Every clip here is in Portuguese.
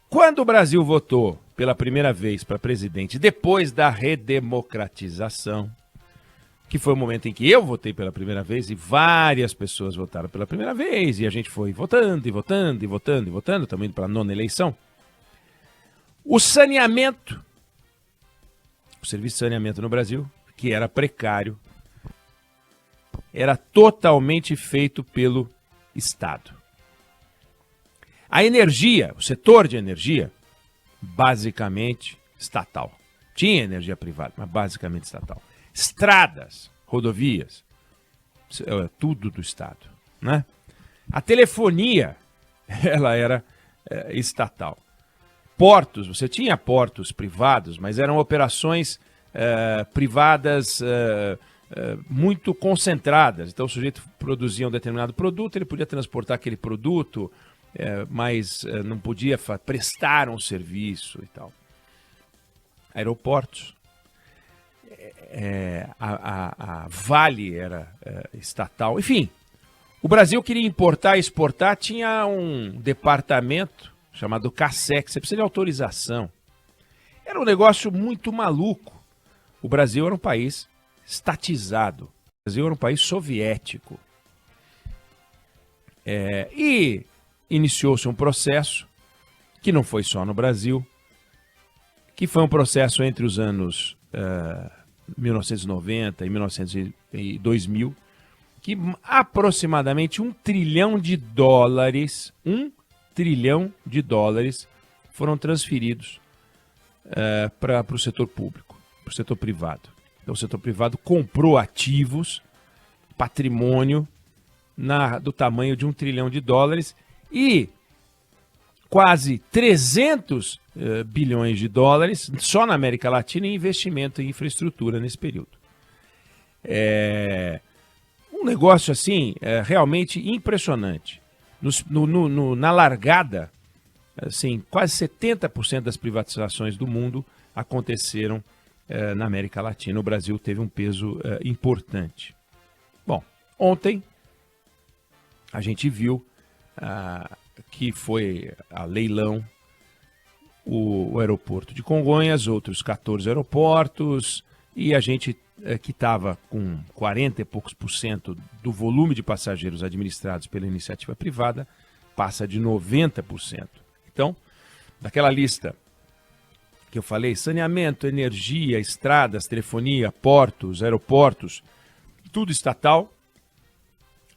Quando o Brasil votou pela primeira vez para presidente, depois da redemocratização, que foi o momento em que eu votei pela primeira vez e várias pessoas votaram pela primeira vez, e a gente foi votando e votando e votando e votando, estamos indo para a nona eleição. O saneamento, o serviço de saneamento no Brasil, que era precário, era totalmente feito pelo Estado. A energia, o setor de energia, basicamente estatal. Tinha energia privada, mas basicamente estatal. Estradas, rodovias, tudo do Estado, né? A telefonia, ela era estatal. Portos, você tinha portos privados, mas eram operações privadas muito concentradas. Então o sujeito produzia um determinado produto, ele podia transportar aquele produto, mas não podia prestar um serviço e tal. Aeroportos. A Vale era estatal. Enfim, o Brasil queria importar e exportar, tinha um departamento chamado CASEC, você precisa de autorização. Era um negócio muito maluco. O Brasil era um país estatizado. O Brasil era um país soviético. E iniciou-se um processo, que não foi só no Brasil, que foi um processo entre os anos 1990 e 2000, que aproximadamente $1 trilhão, $1 trilhão foram transferidos para o setor público, para o setor privado. Então o setor privado comprou ativos, patrimônio do tamanho de $1 trilhão e quase 300 bilhões de dólares só na América Latina em investimento em infraestrutura nesse período. Um negócio assim realmente impressionante. Na largada, assim, quase 70% das privatizações do mundo aconteceram na América Latina. O Brasil teve um peso importante. Bom, ontem a gente viu que foi a leilão o aeroporto de Congonhas, outros 14 aeroportos, e a gente que estava com 40 e poucos % do volume de passageiros administrados pela iniciativa privada, passa de 90%. Então, daquela lista que eu falei, saneamento, energia, estradas, telefonia, portos, aeroportos, tudo estatal,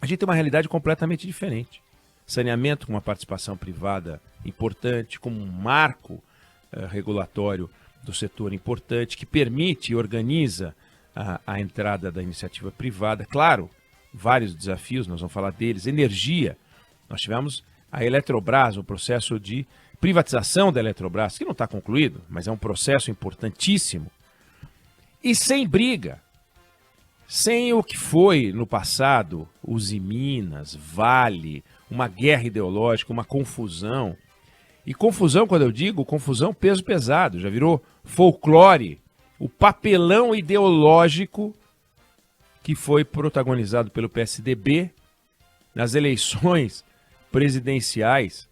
a gente tem uma realidade completamente diferente. Saneamento com uma participação privada importante, como um marco regulatório do setor importante, que permite e organiza a entrada da iniciativa privada. Claro, vários desafios, nós vamos falar deles. Energia, nós tivemos a Eletrobras, o processo de privatização da Eletrobras, que não está concluído, mas é um processo importantíssimo. E sem briga, sem o que foi no passado, Usiminas, Vale, uma guerra ideológica, uma confusão. E confusão, quando eu digo, confusão peso pesado, já virou folclore, o papelão ideológico que foi protagonizado pelo PSDB nas eleições presidenciais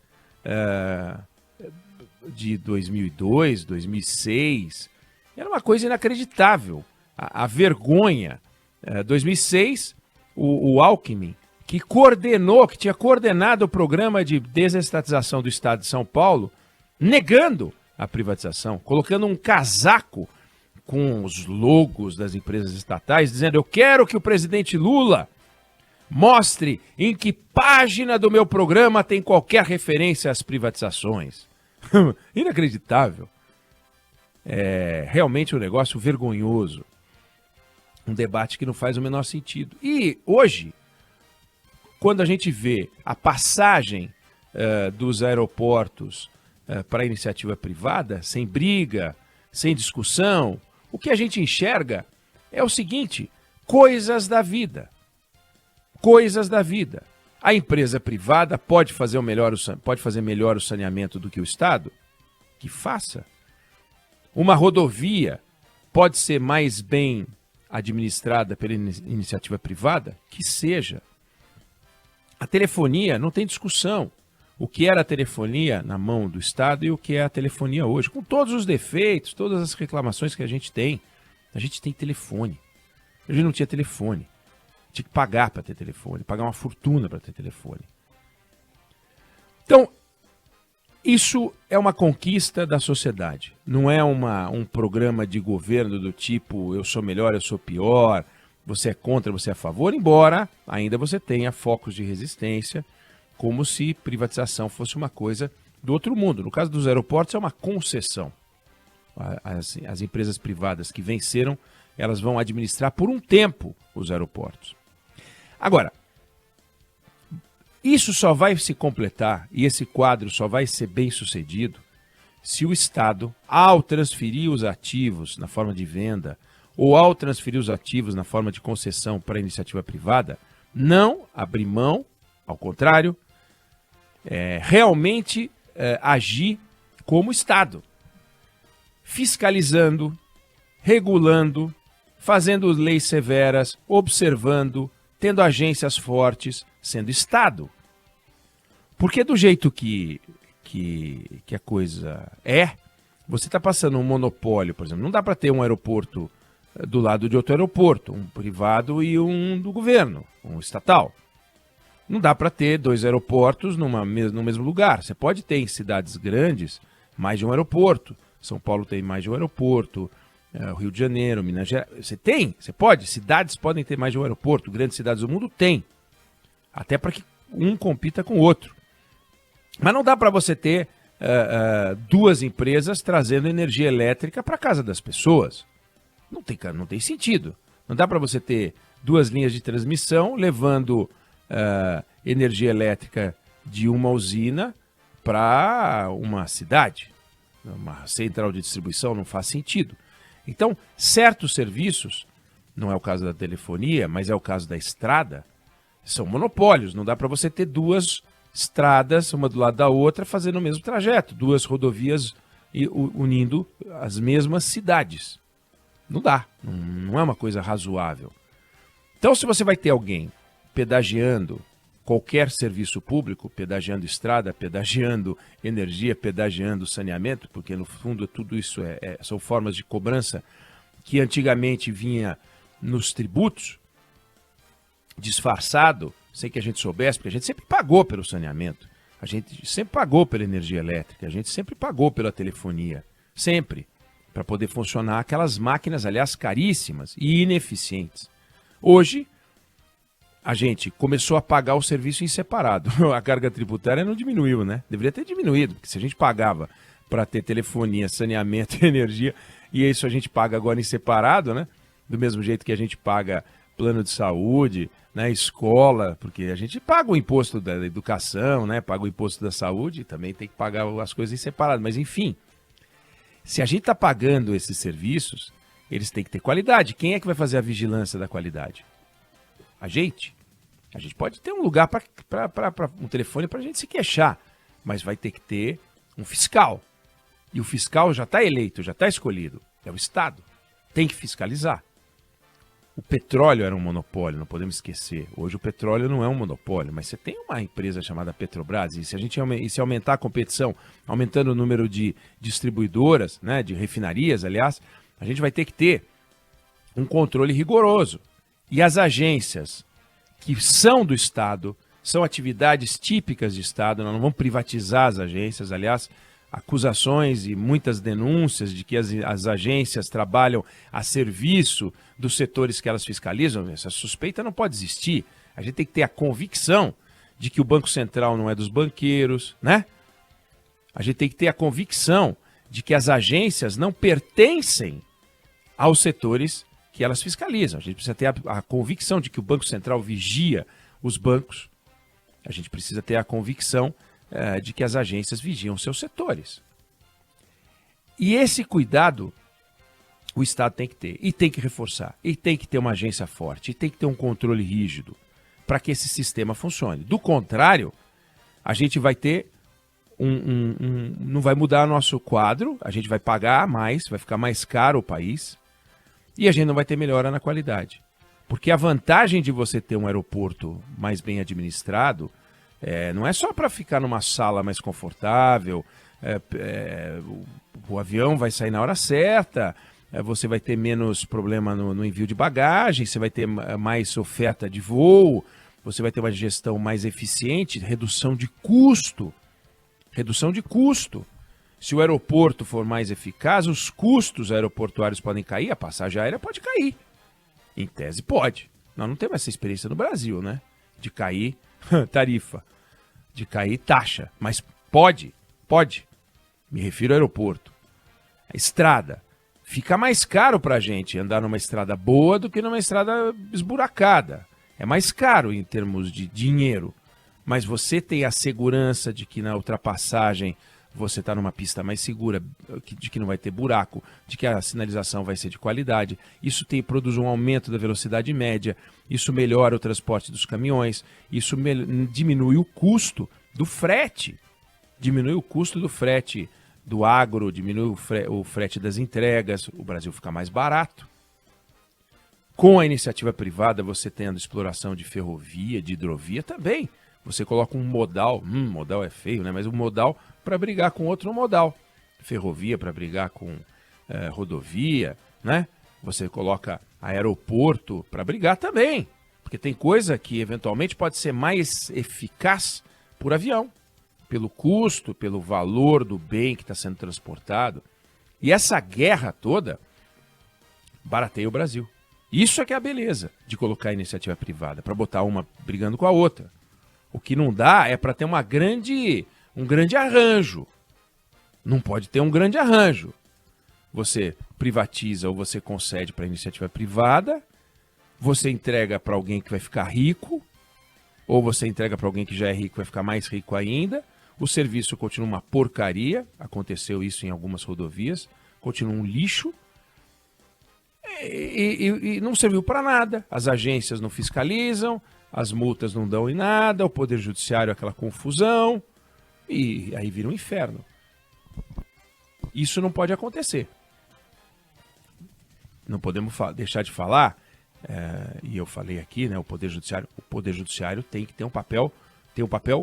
de 2002, 2006. Era uma coisa inacreditável, a vergonha. 2006, o Alckmin, que tinha coordenado o programa de desestatização do Estado de São Paulo, negando a privatização, colocando um casaco com os logos das empresas estatais, dizendo: eu quero que o presidente Lula mostre em que página do meu programa tem qualquer referência às privatizações. Inacreditável. É realmente um negócio vergonhoso. Um debate que não faz o menor sentido. E hoje, quando a gente vê a passagem dos aeroportos para a iniciativa privada, sem briga, sem discussão, o que a gente enxerga é o seguinte: coisas da vida. Coisas da vida. A empresa privada pode fazer melhor o saneamento do que o Estado? Que faça. Uma rodovia pode ser mais bem administrada pela iniciativa privada? Que seja. A telefonia não tem discussão. o que era a telefonia na mão do Estado e o que é a telefonia hoje, com todos os defeitos, todas as reclamações que a gente tem. A gente tem telefone. A gente não tinha telefone. Tinha que pagar para ter telefone, pagar uma fortuna para ter telefone. Então, isso é uma conquista da sociedade. Não é um programa de governo do tipo eu sou melhor, eu sou pior, você é contra, você é a favor, embora ainda você tenha focos de resistência, como se privatização fosse uma coisa do outro mundo. No caso dos aeroportos, é uma concessão. As empresas privadas que venceram, elas vão administrar por um tempo os aeroportos. Agora, isso só vai se completar e esse quadro só vai ser bem sucedido se o Estado, ao transferir os ativos na forma de venda ou ao transferir os ativos na forma de concessão para a iniciativa privada, não abrir mão, ao contrário, realmente agir como Estado, fiscalizando, regulando, fazendo leis severas, observando, tendo agências fortes, sendo Estado. Porque do jeito que a coisa você está passando um monopólio, por exemplo. Não dá para ter um aeroporto do lado de outro aeroporto, um privado e um do governo, um estatal. Não dá para ter dois aeroportos no mesmo lugar. Você pode ter em cidades grandes mais de um aeroporto. São Paulo tem mais de um aeroporto, Rio de Janeiro, Minas Gerais. Você pode. Cidades podem ter mais de um aeroporto. Grandes cidades do mundo têm. Até para que um compita com o outro. Mas não dá para você ter duas empresas trazendo energia elétrica para a casa das pessoas. Não tem sentido. Não dá para você ter duas linhas de transmissão levando energia elétrica de uma usina para uma cidade. Uma central de distribuição não faz sentido. Então, certos serviços, não é o caso da telefonia, mas é o caso da estrada, são monopólios. Não dá para você ter duas estradas, uma do lado da outra, fazendo o mesmo trajeto. Duas rodovias unindo as mesmas cidades. Não dá. Não é uma coisa razoável. Então, se você vai ter alguém pedagiando qualquer serviço público, pedagiando estrada, pedagiando energia, pedagiando saneamento, porque no fundo tudo isso são formas de cobrança que antigamente vinha nos tributos, disfarçado, sem que a gente soubesse, porque a gente sempre pagou pelo saneamento, a gente sempre pagou pela energia elétrica, a gente sempre pagou pela telefonia, sempre, para poder funcionar aquelas máquinas, aliás, caríssimas e ineficientes. Hoje, a gente começou a pagar o serviço em separado. A carga tributária não diminuiu, né? Deveria ter diminuído, porque se a gente pagava para ter telefonia, saneamento e energia, e isso a gente paga agora em separado, né? Do mesmo jeito que a gente paga plano de saúde, né? Escola, porque a gente paga o imposto da educação, né? Paga o imposto da saúde, também tem que pagar as coisas em separado. Mas enfim, se a gente está pagando esses serviços, eles têm que ter qualidade. Quem é que vai fazer a vigilância da qualidade? A gente pode ter um lugar para um telefone para a gente se queixar, mas vai ter que ter um fiscal. E o fiscal já está eleito, já está escolhido. É o Estado. Tem que fiscalizar. O petróleo era um monopólio, não podemos esquecer. Hoje o petróleo não é um monopólio, mas você tem uma empresa chamada Petrobras, e se aumentar a competição, aumentando o número de distribuidoras, né, de refinarias, aliás, a gente vai ter que ter um controle rigoroso. E as agências que são do Estado, são atividades típicas de Estado, nós não vamos privatizar as agências, aliás, acusações e muitas denúncias de que as agências trabalham a serviço dos setores que elas fiscalizam, essa suspeita não pode existir. A gente tem que ter a convicção de que o Banco Central não é dos banqueiros, né? A gente tem que ter a convicção de que as agências não pertencem aos setores que elas fiscalizam. A gente precisa ter a convicção de que o Banco Central vigia os bancos. A gente precisa ter a convicção de que as agências vigiam seus setores. E esse cuidado o Estado tem que ter, e tem que reforçar, e tem que ter uma agência forte, e tem que ter um controle rígido para que esse sistema funcione. Do contrário, a gente vai ter não vai mudar nosso quadro, a gente vai pagar mais, vai ficar mais caro o país, e a gente não vai ter melhora na qualidade. Porque a vantagem de você ter um aeroporto mais bem administrado Não é só para ficar numa sala mais confortável, o avião vai sair na hora certa, você vai ter menos problema no envio de bagagem, você vai ter mais oferta de voo, você vai ter uma gestão mais eficiente, redução de custo. Redução de custo. Se o aeroporto for mais eficaz, os custos aeroportuários podem cair, a passagem aérea pode cair. Em tese pode. Nós não temos essa experiência no Brasil, né? De cair tarifa, de cair taxa. Mas pode. Me refiro ao aeroporto. A estrada. Fica mais caro para a gente andar numa estrada boa do que numa estrada esburacada. É mais caro em termos de dinheiro. Mas você tem a segurança de que na ultrapassagem você está numa pista mais segura, de que não vai ter buraco, de que a sinalização vai ser de qualidade. Isso produz um aumento da velocidade média, isso melhora o transporte dos caminhões, isso diminui o custo do frete. Diminui o custo do frete do agro, diminui o frete das entregas, o Brasil fica mais barato. Com a iniciativa privada, você tendo exploração de ferrovia, de hidrovia também. Você coloca um modal, modal é feio, né? Mas um modal para brigar com outro modal. Ferrovia para brigar com rodovia, né? Você coloca aeroporto para brigar também. Porque tem coisa que eventualmente pode ser mais eficaz por avião. Pelo custo, pelo valor do bem que está sendo transportado. E essa guerra toda barateia o Brasil. Isso é que é a beleza de colocar a iniciativa privada, para botar uma brigando com a outra. O que não dá é para ter um grande arranjo. Não pode ter um grande arranjo. Você privatiza ou você concede para a iniciativa privada, você entrega para alguém que vai ficar rico, ou você entrega para alguém que já é rico e vai ficar mais rico ainda. O serviço continua uma porcaria, aconteceu isso em algumas rodovias, continua um lixo. E não serviu para nada. As agências não fiscalizam, as multas não dão em nada, o Poder Judiciário é aquela confusão, e aí vira um inferno. Isso não pode acontecer. Não podemos deixar de falar, e eu falei aqui, né, o Poder Judiciário tem que ter um papel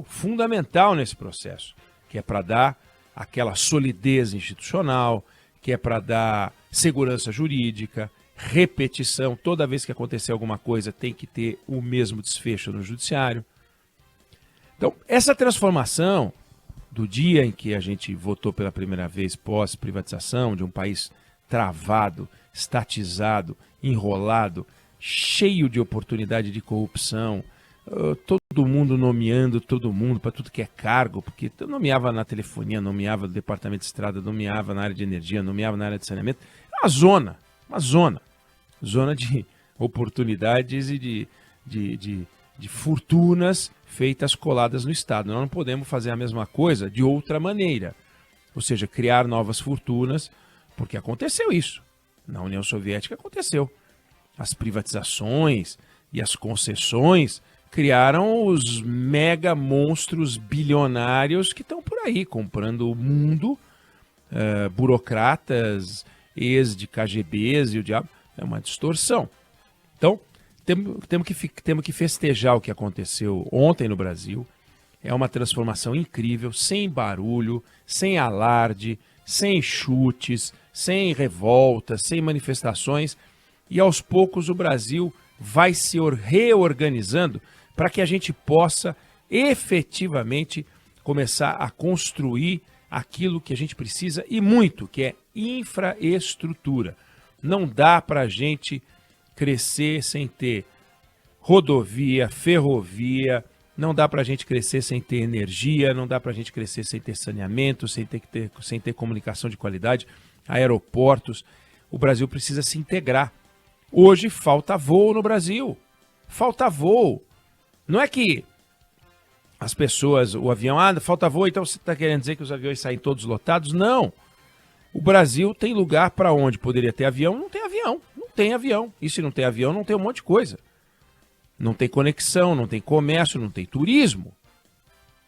fundamental nesse processo, que é para dar aquela solidez institucional, que é para dar segurança jurídica, repetição. Toda vez que acontecer alguma coisa tem que ter o mesmo desfecho no judiciário. Então, essa transformação do dia em que a gente votou pela primeira vez pós-privatização de um país travado, estatizado, enrolado, cheio de oportunidade de corrupção, todo mundo nomeando todo mundo para tudo que é cargo, porque eu nomeava na telefonia, nomeava no departamento de estrada, nomeava na área de energia, nomeava na área de saneamento. É uma zona de oportunidades e de fortunas feitas coladas no Estado. Nós não podemos fazer a mesma coisa de outra maneira, ou seja, criar novas fortunas, porque aconteceu isso. Na União Soviética aconteceu. As privatizações e as concessões criaram os mega monstros bilionários que estão por aí, comprando o mundo, burocratas, ex de KGBs e o diabo. É uma distorção. Então, temos que festejar o que aconteceu ontem no Brasil. É uma transformação incrível, sem barulho, sem alarde, sem chutes, sem revoltas, sem manifestações. E aos poucos o Brasil vai se reorganizando para que a gente possa efetivamente começar a construir aquilo que a gente precisa e muito, que é infraestrutura. Não dá para a gente crescer sem ter rodovia, ferrovia, não dá para a gente crescer sem ter energia, não dá para a gente crescer sem ter saneamento, sem ter comunicação de qualidade, aeroportos. O Brasil precisa se integrar. Hoje falta voo no Brasil. Falta voo. Não é que as pessoas, o avião, falta voo, então você está querendo dizer que os aviões saem todos lotados? Não. O Brasil tem lugar para onde poderia ter avião, não tem avião. Não tem avião. E se não tem avião, não tem um monte de coisa. Não tem conexão, não tem comércio, não tem turismo.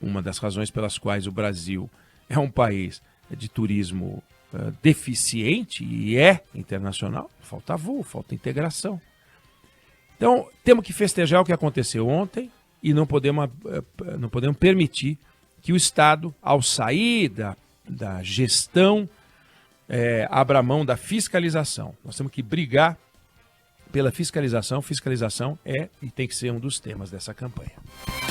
Uma das razões pelas quais o Brasil é um país de turismo deficiente e é internacional, falta voo, falta integração. Então, temos que festejar o que aconteceu ontem, e não podemos permitir que o Estado, ao sair da gestão, abra mão da fiscalização. Nós temos que brigar pela fiscalização. Fiscalização é e tem que ser um dos temas dessa campanha.